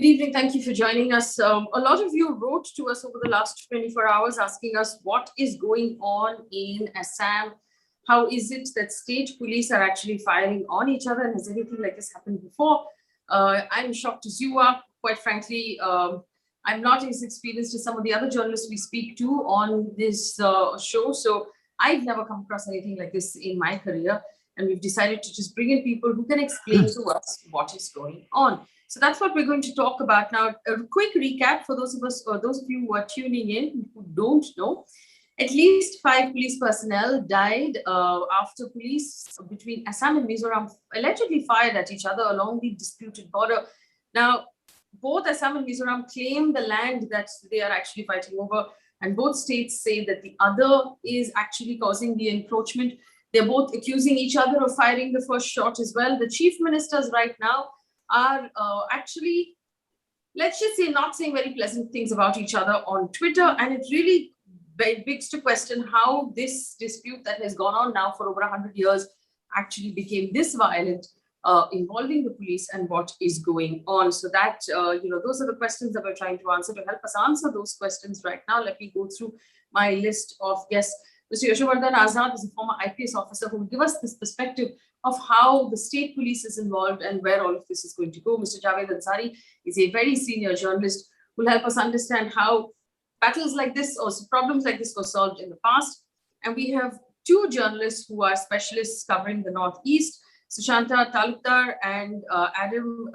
Good evening. Thank you for joining us. A lot of you wrote to us over the last 24 hours asking us what is going on in Assam. How is it that state police are actually firing on each other? And has anything like this happened before? I'm shocked as you are. Quite frankly, I'm not as experienced as some of the other journalists we speak to on this show. So I've never come across anything like this in my career. And we've decided to just bring in people who can explain to us what is going on. So that's what we're going to talk about now. A quick recap for those of us, or those of you who are tuning in who don't know. At least 5 police personnel died after police between Assam and Mizoram allegedly fired at each other along the disputed border. Now, both Assam and Mizoram claim the land that they are actually fighting over, and both states say that the other is actually causing the encroachment. They're both accusing each other of firing the first shot as well. The chief ministers right now are actually, let's just say, not saying very pleasant things about each other on Twitter. And it really begs to question how this dispute that has gone on now for over 100 years actually became this violent, involving the police, and what is going on. So that, those are the questions that we're trying to answer. To help us answer those questions right now, let me go through my list of guests. Mr. Yashovardhan Azad is a former IPS officer who will give us this perspective of how the state police is involved and where all of this is going to go. Mr. Javed Ansari is a very senior journalist who will help us understand how battles like this or problems like this were solved in the past. And we have 2 journalists who are specialists covering the Northeast, Sushanta, Talukdar, and Adam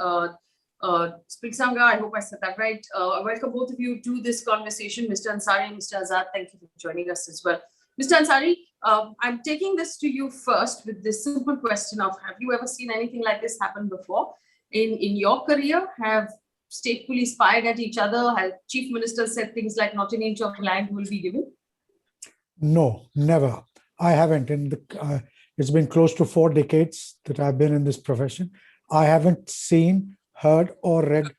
Saprinsanga. I hope I said that right. Welcome both of you to this conversation. Mr. Ansari and Mr. Azad, thank you for joining us as well. Mr. Ansari, I'm taking this to you first with this simple question of, have you ever seen anything like this happen before? In your career, have state police fired at each other? Have chief ministers said things like not an inch of land will be given? No, never. I haven't. It's been close to 4 decades that I've been in this profession. I haven't seen, heard, or read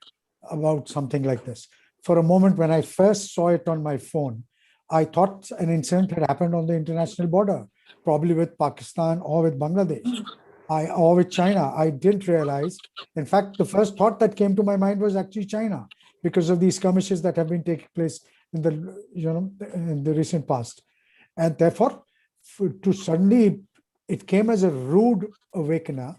about something like this. For a moment, when I first saw it on my phone, I thought an incident had happened on the international border, probably with Pakistan or with Bangladesh, or with China. I didn't realize. In fact, the first thought that came to my mind was actually China, because of these skirmishes that have been taking place in the recent past. And therefore, it came as a rude awakener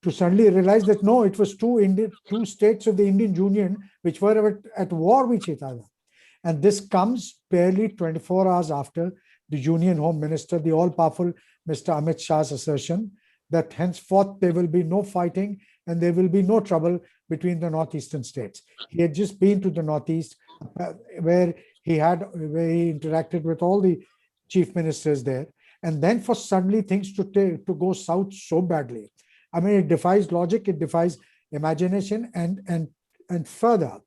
to suddenly realize that no, it was 2 states of the Indian Union which were at war with each other. And this comes barely 24 hours after the Union Home Minister, the all-powerful Mr. Amit Shah's assertion that henceforth there will be no fighting and there will be no trouble between the northeastern states. He had just been to the Northeast, where he interacted with all the chief ministers there. And then for suddenly things to go south so badly. I mean, it defies logic, it defies imagination, and further,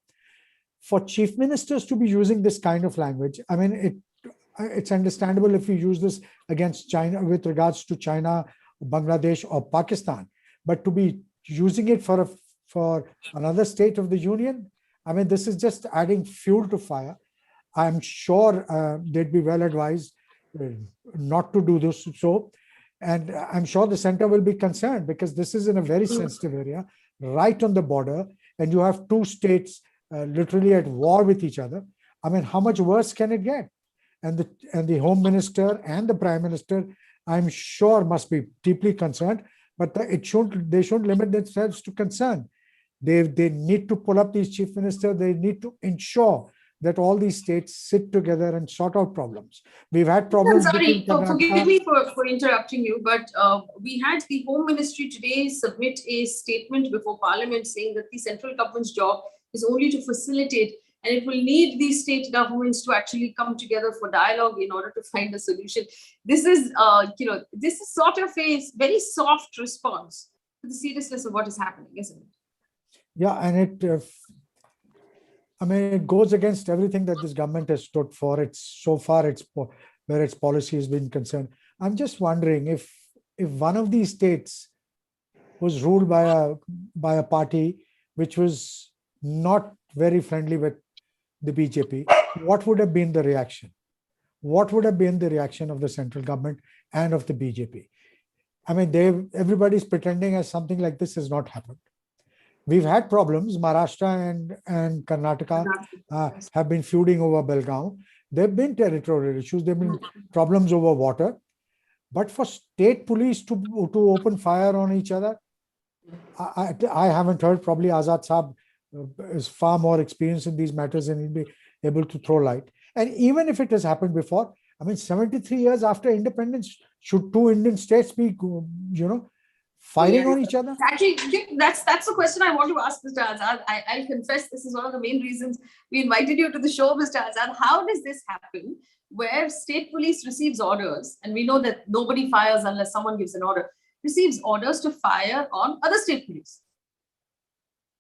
for chief ministers to be using this kind of language, I mean, it's understandable if you use this against China with regards to China, Bangladesh, or Pakistan, but to be using it for another state of the union, I mean, this is just adding fuel to fire. I'm sure they'd be well advised not to do this. And I'm sure the center will be concerned, because this is in a very sensitive area, right on the border, and you have 2 states literally at war with each other. I mean, how much worse can it get? And the Home Minister and the Prime Minister, I'm sure, must be deeply concerned, but they shouldn't limit themselves to concern. They need to pull up these chief ministers. They need to ensure that all these states sit together and sort out problems. We've had problems. Sorry, forgive me for interrupting you, but we had the Home Ministry today submit a statement before Parliament saying that the central government's job is only to facilitate, and it will need these state governments to actually come together for dialogue in order to find a solution. This is, this is sort of a very soft response to the seriousness of what is happening, isn't it? Yeah, and it goes against everything that this government has stood for. Where its policy has been concerned. I'm just wondering if one of these states was ruled by a party which was not very friendly with the BJP, what would have been the reaction? What would have been the reaction of the central government and of the BJP? I mean, everybody's pretending as something like this has not happened. We've had problems. Maharashtra and Karnataka have been feuding over Belgaum. There have been territorial issues. There have been problems over water. But for state police to open fire on each other, I haven't heard. Probably Azad Saab is far more experienced in these matters and he'll be able to throw light. And even if it has happened before, I mean, 73 years after independence, should two Indian states be, fighting on each other? Actually, that's the question I want to ask Mr. Azad. I'll confess this is one of the main reasons we invited you to the show, Mr. Azad. How does this happen where state police receives orders, and we know that nobody fires unless someone gives an order, receives orders to fire on other state police?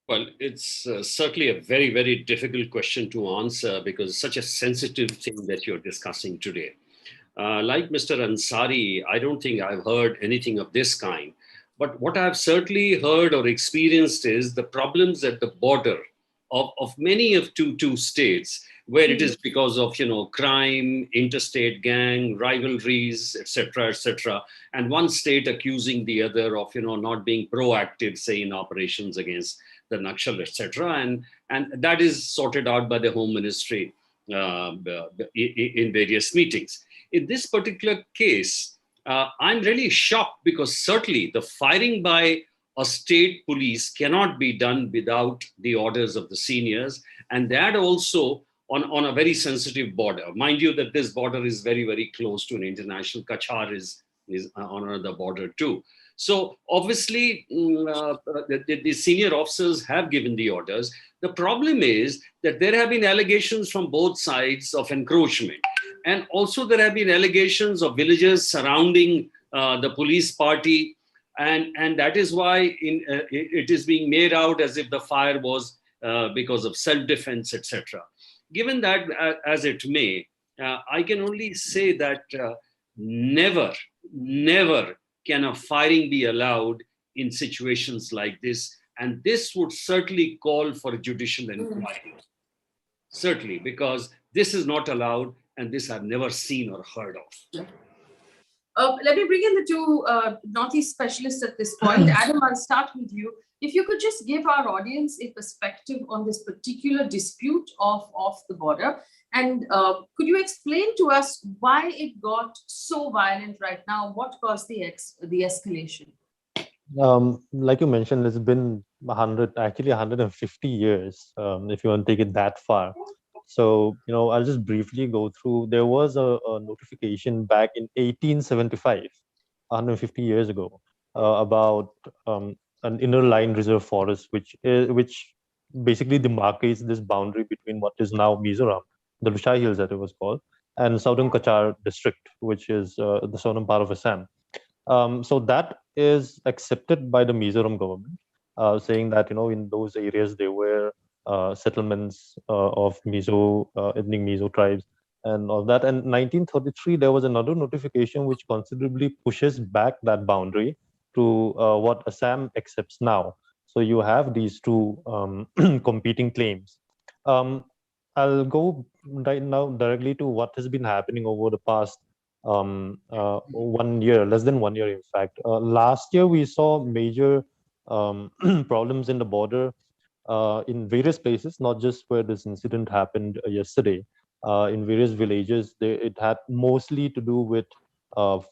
Well, it's certainly a very, very difficult question to answer because it's such a sensitive thing that you're discussing today. Like Mr. Ansari, I don't think I've heard anything of this kind. But what I've certainly heard or experienced is the problems at the border of many of two states, where it is because of crime, interstate gang, rivalries, etc., and one state accusing the other of not being proactive, say in operations against the Nakshal, etc., and that is sorted out by the Home Ministry in various meetings. In this particular case, I'm really shocked because certainly the firing by a state police cannot be done without the orders of the seniors, and that also on a very sensitive border. Mind you that this border is very, very close to an international. Cachar is on another border too. So obviously the senior officers have given the orders. The problem is that there have been allegations from both sides of encroachment. And also there have been allegations of villagers surrounding the police party. And that is why it is being made out as if the fire was because of self-defense, etc. Given that as it may, I can only say that never can a firing be allowed in situations like this. And this would certainly call for a judicial inquiry. Certainly, because this is not allowed and this I've never seen or heard of. Let me bring in the two Northeast specialists at this point. Adam, I'll start with you. If you could just give our audience a perspective on this particular dispute of the border, and could you explain to us why it got so violent right now? What caused the escalation? Like you mentioned, it's been 150 years, if you want to take it that far. So, I'll just briefly go through. There was a notification back in 1875, 150 years ago, about an inner line reserve forest, which basically demarcates this boundary between what is now Mizoram, the Lushai Hills that it was called, and southern Cachar district, which is the southern part of Assam. So that is accepted by the Mizoram government, saying that, in those areas there were settlements of ethnic Mizo tribes and all that. And 1933, there was another notification which considerably pushes back that boundary to what Assam accepts now. So you have these two competing claims. I'll go right now directly to what has been happening over the past 1 year, less than 1 year, in fact. Last year, we saw major problems in the border in various places, not just where this incident happened yesterday. In various villages, it had mostly to do with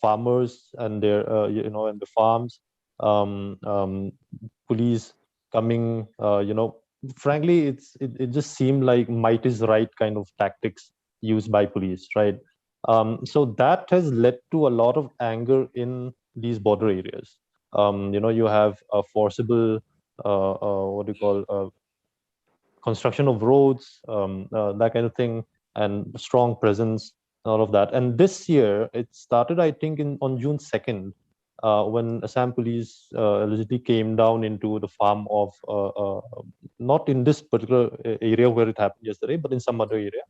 farmers and their, and the farms, police coming, frankly, it just seemed like might is right kind of tactics used by police, right? So that has led to a lot of anger in these border areas. You have a forcible, construction of roads, that kind of thing, and strong presence, all of that. And this year, it started, I think, on June 2nd, when Assam police allegedly came down into the farm of, not in this particular area where it happened yesterday, but in some other area.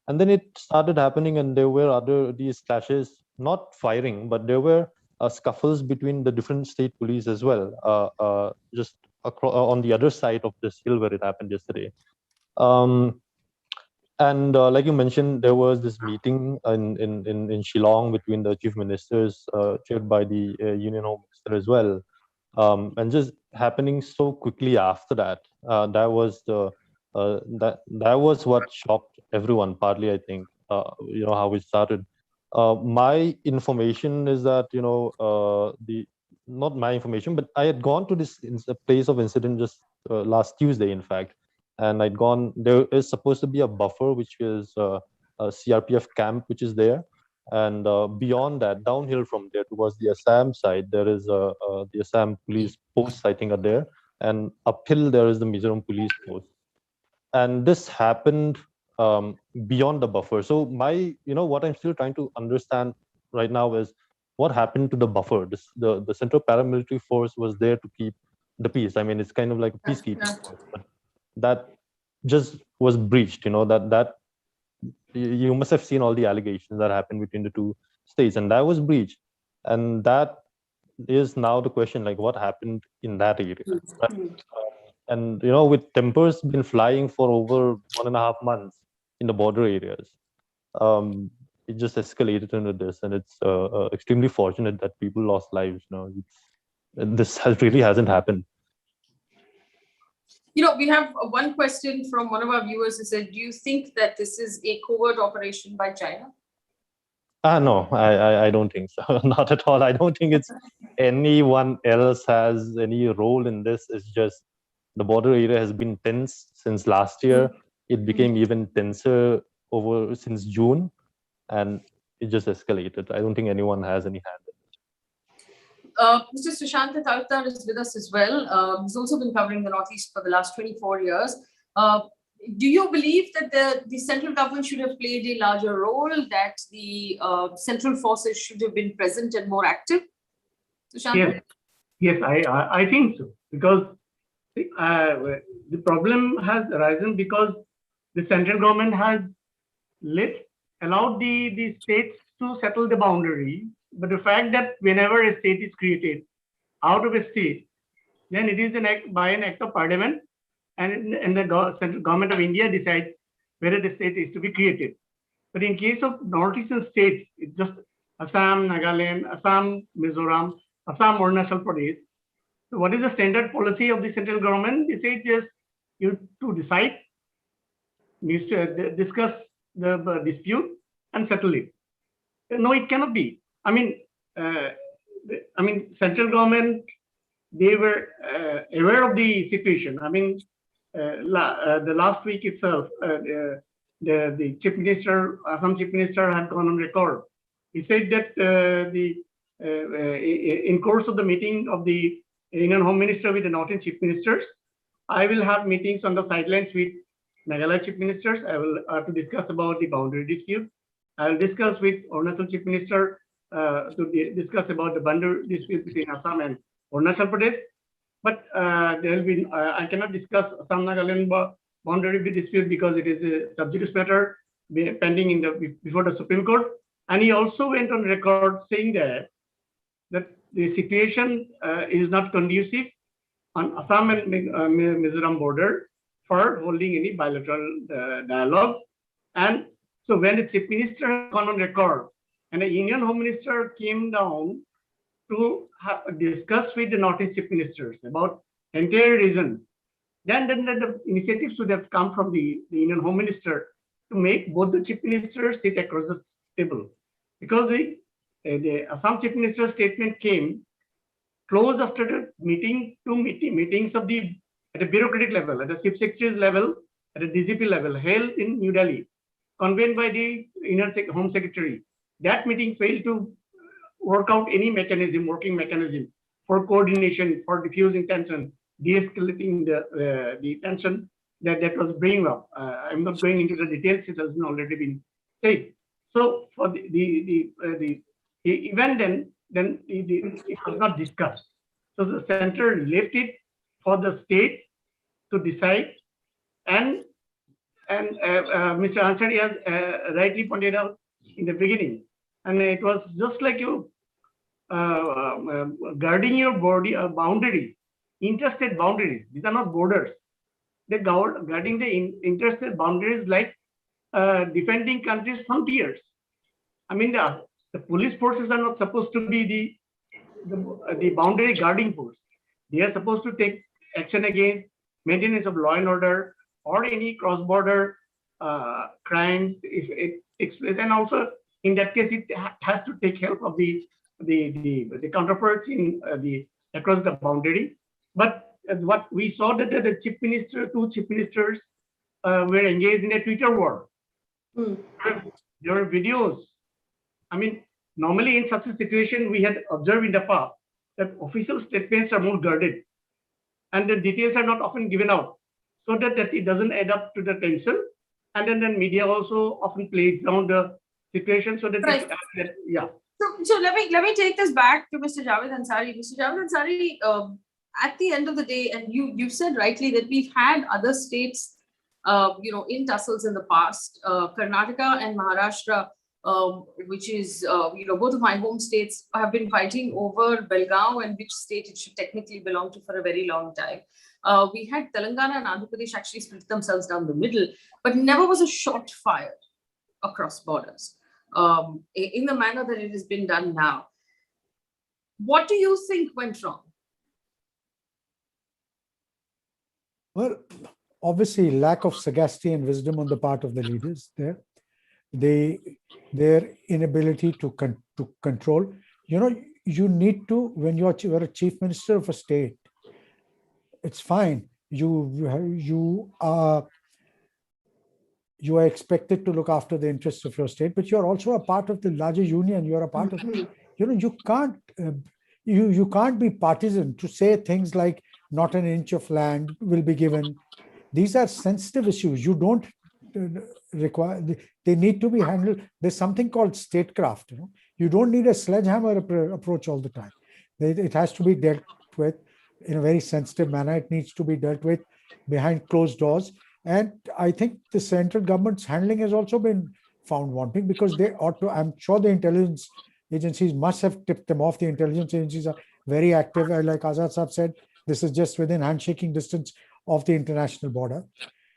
And then it started happening, and there were these clashes, not firing, but there were scuffles between the different state police as well, just on the other side of this hill where it happened yesterday. And like you mentioned, there was this meeting in Shillong between the chief ministers, chaired by the Union Home Minister as well. and just happening so quickly after that. That was what shocked everyone. Partly, I think, how it started. My information is that not my information, but I had gone to this place of incident just last Tuesday, in fact, and I'd gone. There is supposed to be a buffer, which is a CRPF camp, which is there, and beyond that, downhill from there towards the Assam side, there is the Assam police posts, I think, are there, and uphill there is the Mizoram police post. And this happened beyond the buffer. So what I'm still trying to understand right now is what happened to the buffer. The Central Paramilitary Force was there to keep the peace. I mean, it's kind of like a peacekeeping force, but that just was breached. That you must have seen all the allegations that happened between the two states, and that was breached. And that is now the question, like, what happened in that area? Right? And with tempers been flying for over 1.5 months in the border areas, it just escalated into this, and it's extremely fortunate that people lost lives. This really hasn't happened. We have one question from one of our viewers who said, do you think that this is a covert operation by China? No, I don't think so. Not at all. I don't think it's anyone else has any role in this. It's just the border area has been tense since last year. It became even tenser since June, and it just escalated. I don't think anyone has any hand in it. Mr. Sushanta, Talukdar is with us as well. He's also been covering the Northeast for the last 24 years. Do you believe that the central government should have played a larger role, that the central forces should have been present and more active? Sushanta? Yes, I think so. Because the problem has arisen because the central government has allowed the states to settle the boundary. But the fact that whenever a state is created out of a state, then it is by an act of parliament, and the central government of India decides whether the state is to be created. But in case of northeastern states, it's just Assam, Nagaland, Assam, Mizoram, Assam, Arunachal Pradesh. So what is the standard policy of the central government? They say just you to decide, needs to discuss the dispute and settle it. No, it cannot be. I mean, central government, they were aware of the situation. I mean, the last week itself, the chief minister, Assam chief minister, had gone on record. He said that in course of the meeting of the Indian Home Minister with the Northern chief ministers, I will have meetings on the sidelines with Meghalaya chief ministers. I will to discuss about the boundary dispute. I will discuss with Arunachal chief minister to discuss about the boundary dispute between Assam and Arunachal Pradesh. But there will be I cannot discuss Assam Nagaland boundary dispute because it is a sub judice matter pending in before the Supreme Court. And he also went on record saying that the situation is not conducive on Assam and Mizoram border for holding any bilateral dialogue. And so when the chief minister has gone on record and the Indian Home Minister came down to discuss with the Northeast chief ministers about entire region, then the initiative should have come from the Indian Home Minister to make both the chief ministers sit across the table. Because the Assam chief minister's statement came close after the meetings of at the bureaucratic level, at the chief secretary's level, at the DGP level, held in New Delhi, convened by the Home Secretary. That meeting failed to work out any working mechanism for coordination, for diffusing tension, de-escalating the tension that was bringing up. I'm not going into the details; it has already been said. So for the event, then it was not discussed. So the center left it for the state to decide, and Mr. Ansari has rightly pointed out in the beginning, and it was just like you guarding your boundaries, interstate boundaries. These are not borders. They're guarding the interstate boundaries like defending countries' frontiers. I mean, the police forces are not supposed to be the boundary guarding force. They are supposed to take action against maintenance of law and order or any cross-border crimes if it takes place. And also, in that case, it has to take help of the counterparts in across the boundary. But what we saw that the chief minister, two chief ministers were engaged in a Twitter war. There were videos. I mean, normally in such a situation, we had observed in the past that official statements are more guarded and the details are not often given out so that it doesn't add up to the tension. And then media also often plays down the situation so that, Right. Yeah. So let me take this back to Mr. Javed Ansari. Mr. Javed Ansari, at the end of the day, and you said rightly that we've had other states, in tussles in the past. Karnataka and Maharashtra, which is both of my home states, have been fighting over Belgaum and which state it should technically belong to for a very long time. We had Telangana and Andhra Pradesh actually split themselves down the middle, but never was a shot fired across borders in the manner that it has been done now. What do you think went wrong? Well, obviously, lack of sagacity and wisdom on the part of the leaders there. Their inability to control. You need to, when you're a chief minister of a state, it's fine. You are expected to look after the interests of your state, but you're also a part of the larger union. You're a part of, you can't be partisan to say things like not an inch of land will be given. These are sensitive issues. You don't require, they need to be handled. There's something called statecraft. You don't need a sledgehammer approach all the time. It has to be dealt with in a very sensitive manner. It needs to be dealt with behind closed doors. And I think the central government's handling has also been found wanting, because they ought to, I'm sure the intelligence agencies must have tipped them off. The intelligence agencies are very active. Like Azad Saab said, this is just within handshaking distance of the international border.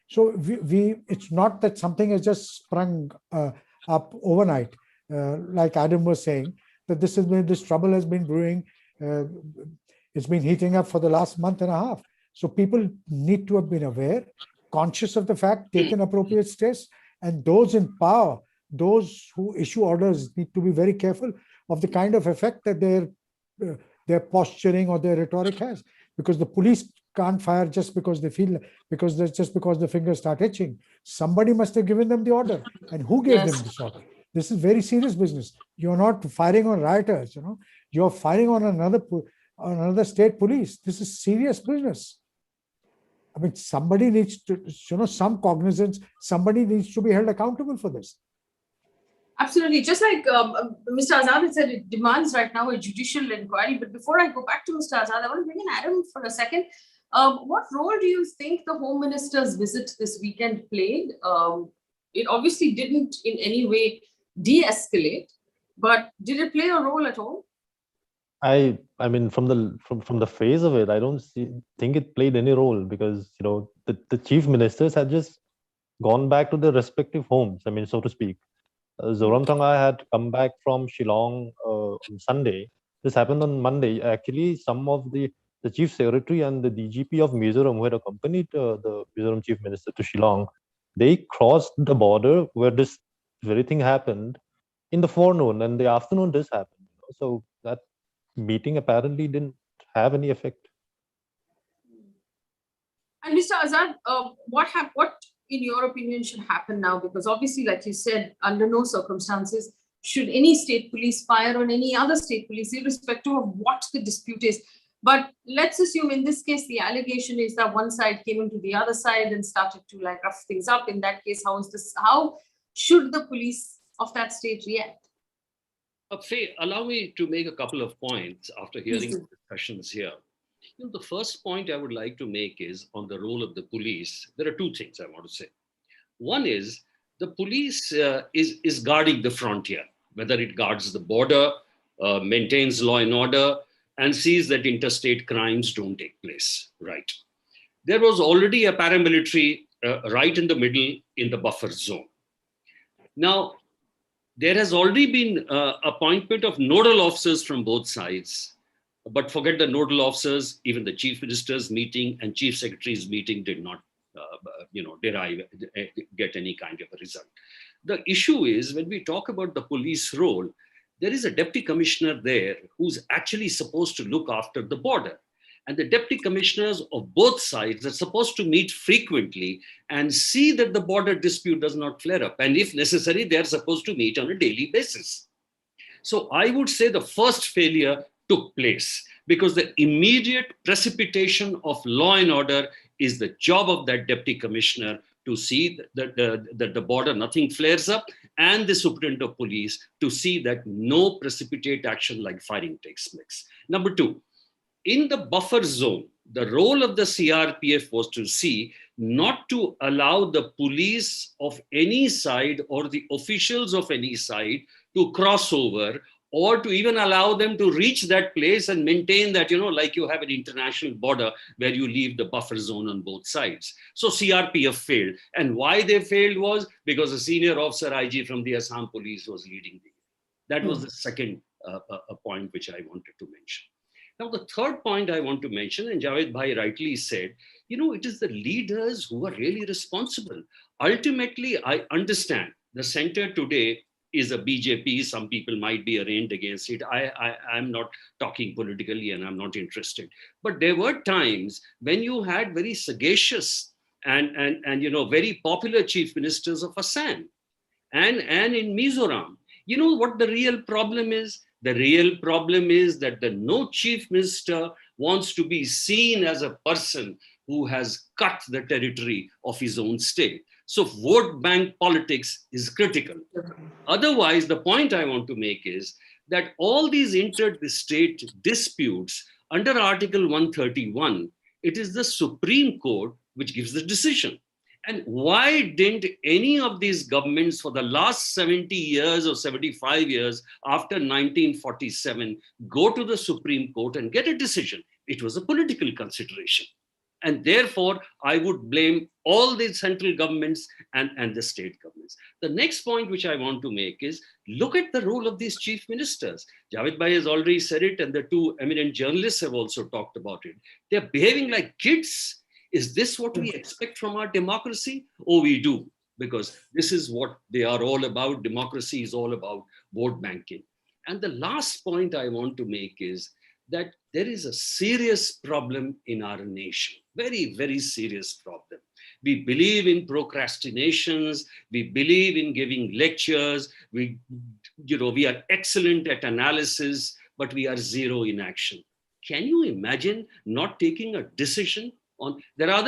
So it's not that something has just sprung up overnight. Like Adam was saying, that this trouble has been brewing. It's been heating up for the last month and a half. So people need to have been aware, conscious of the fact, taken appropriate steps, and those in power, those who issue orders, need to be very careful of the kind of effect that their posturing or their rhetoric has, because the police can't fire just because they feel, because the fingers start itching. Somebody must have given them the order, and who gave them this order? This is very serious business. You're not firing on rioters, you're firing on another state police. This is serious business. I mean, somebody needs to, some cognizance, somebody needs to be held accountable for this. Absolutely. Just like Mr. Azad had said, it demands right now a judicial inquiry. But before I go back to Mr. Azad, I want to bring in Adam for a second. What role do you think the Home Minister's visit this weekend played? It obviously didn't in any way de-escalate, but did it play a role at all? I mean, from the phase of it, I don't think it played any role, because the chief ministers had just gone back to their respective homes. I mean, so to speak. Zoramthanga had come back from Shillong on Sunday. This happened on Monday. Actually, some of the chief secretary and the DGP of Mizoram, who had accompanied the Mizoram chief minister to Shillong, they crossed the border where this very thing happened in the forenoon, and the afternoon this happened. So that meeting apparently didn't have any effect. And Mr. Azad, what in your opinion should happen now? Because obviously, like you said, under no circumstances should any state police fire on any other state police, irrespective of what the dispute is. But let's assume in this case, the allegation is that one side came into the other side and started to rough things up. In that case, how should the police of that state react? Faye, allow me to make a couple of points after hearing the discussions here. The first point I would like to make is on the role of the police. There are two things I want to say. One is the police is guarding the frontier, whether it guards the border, maintains law and order, and sees that interstate crimes don't take place, right? There was already a paramilitary right in the middle in the buffer zone. Now, there has already been appointment of nodal officers from both sides. But forget the nodal officers, even the chief minister's meeting and chief secretary's meeting did not, get any kind of a result. The issue is when we talk about the police role, there is a deputy commissioner there who's actually supposed to look after the border. And the deputy commissioners of both sides are supposed to meet frequently and see that the border dispute does not flare up. And if necessary, they're supposed to meet on a daily basis. So I would say the first failure took place because the immediate precipitation of law and order is the job of that deputy commissioner to see that the border, nothing flares up, and the superintendent of police to see that no precipitate action like firing takes place. Number two, in the buffer zone, the role of the CRPF was to see not to allow the police of any side or the officials of any side to cross over or to even allow them to reach that place and maintain that, like you have an international border where you leave the buffer zone on both sides. So CRPF failed. And why they failed was because a senior officer IG from the Assam police was leading the. That was the second point which I wanted to mention. Now, the third point I want to mention, and Javed Bhai rightly said, it is the leaders who are really responsible. Ultimately, I understand the center today is a BJP. Some people might be arraigned against it. I'm not talking politically and I'm not interested. But there were times when you had very sagacious and very popular chief ministers of Assam and in Mizoram. You know what the real problem is? The real problem is that no chief minister wants to be seen as a person who has cut the territory of his own state. So vote bank politics is critical. Otherwise, the point I want to make is that all these inter-state disputes under Article 131, it is the Supreme Court which gives the decision. And why didn't any of these governments for the last 70 years or 75 years after 1947 go to the Supreme Court and get a decision? It was a political consideration. And therefore, I would blame all the central governments and the state governments. The next point which I want to make is, look at the role of these chief ministers. Javed Bhai has already said it, and the two eminent journalists have also talked about it. They're behaving like kids. Is this what we expect from our democracy? Oh, we do, because this is what they are all about. Democracy is all about vote banking. And the last point I want to make is that there is a serious problem in our nation, very, very serious problem. We believe in procrastinations. We believe in giving lectures. We are excellent at analysis, but we are zero in action. Can you imagine not taking a decision on, there are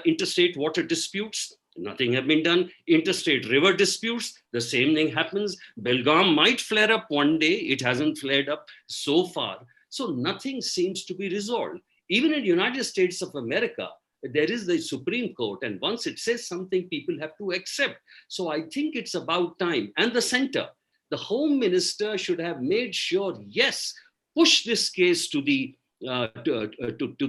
interstate water disputes. Nothing have been done. Interstate river disputes, the same thing happens. Belgaum might flare up one day. It hasn't flared up so far. So nothing seems to be resolved. Even in the United States of America, there is the Supreme Court, and once it says something, people have to accept. So I think it's about time. And the center, the Home Minister should have made sure, yes, push this case to the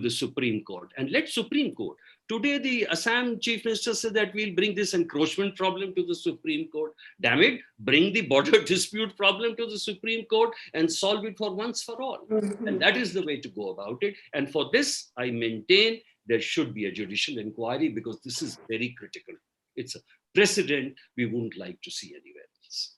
Supreme Court and let Supreme Court. Today, the Assam Chief Minister said that we'll bring this encroachment problem to the Supreme Court. Damn it, bring the border dispute problem to the Supreme Court and solve it for once for all. And that is the way to go about it. And for this, I maintain there should be a judicial inquiry because this is very critical. It's a precedent we wouldn't like to see anywhere else.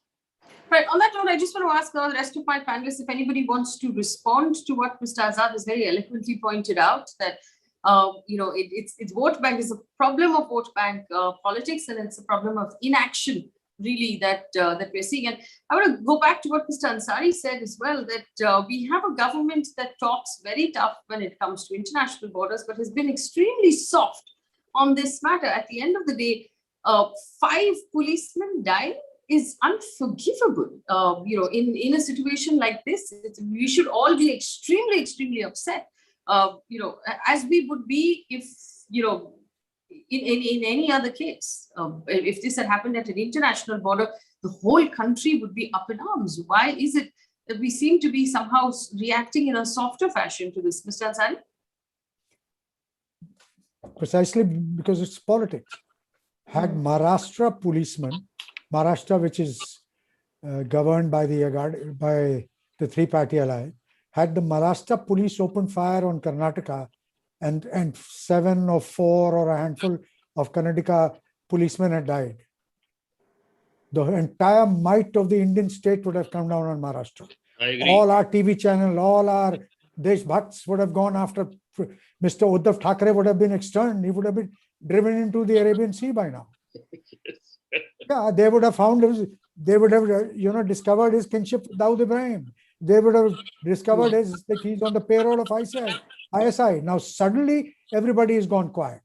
Right. On that note, I just want to ask the rest of my panelists if anybody wants to respond to what Mr. Azad has very eloquently pointed out, that it's vote bank is a problem of vote bank politics, and it's a problem of inaction, really, that we're seeing. And I want to go back to what Mr. Ansari said as well, that we have a government that talks very tough when it comes to international borders, but has been extremely soft on this matter. At the end of the day, 5 policemen dying is unforgivable. In a situation like this, we should all be extremely, extremely upset. As we would be if, in any other case, if this had happened at an international border, the whole country would be up in arms. Why is it that we seem to be somehow reacting in a softer fashion to this, Mr. Ansari? Precisely because it's politics. Had Maharashtra policemen, Maharashtra, which is governed by the three-party ally, had the Maharashtra police opened fire on Karnataka, and 7 or 4 or a handful of Karnataka policemen had died, the entire might of the Indian state would have come down on Maharashtra. I agree. All our TV channel, all our Despatch would have gone after Mr. Uddhav Thackeray, would have been externed. He would have been driven into the Arabian Sea by now. Yeah, they would have found they would have, discovered his kinship with Dawood Ibrahim. They would have discovered that he's on the payroll of ISI. Now suddenly everybody has gone quiet.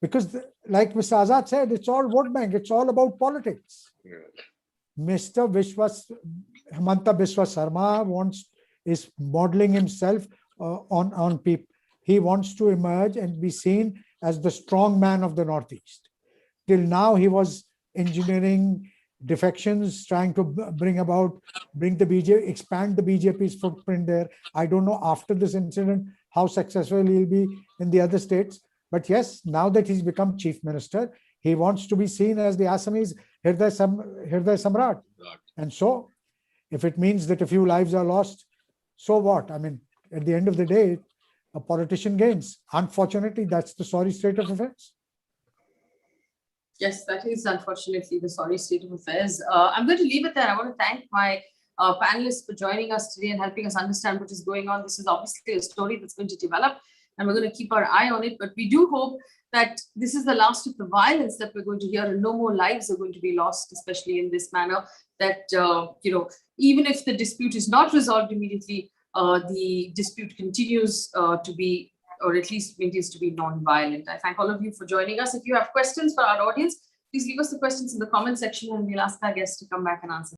Because like Mr. Azad said, it's all vote bank. It's all about politics. Yeah. Mr. Himanta Biswa Sarma is modeling himself on people. He wants to emerge and be seen as the strong man of the Northeast. Till now, he was engineering defections, trying to expand the BJP's footprint there. I don't know after this incident how successful he'll be in the other states. But yes, now that he's become chief minister, he wants to be seen as the Assamese Hirday Samrat. And so, if it means that a few lives are lost, so what? I mean, at the end of the day, a politician gains. Unfortunately, that's the sorry state of affairs. Yes, that is unfortunately the sorry state of affairs. I'm going to leave it there. I want to thank my panelists for joining us today and helping us understand what is going on. This is obviously a story that's going to develop, and we're going to keep our eye on it. But we do hope that this is the last of the violence that we're going to hear, and no more lives are going to be lost, especially in this manner. That even if the dispute is not resolved immediately, the dispute continues to be, or at least maintains to be non-violent. I thank all of you for joining us. If you have questions for our audience, please leave us the questions in the comment section and we'll ask our guests to come back and answer.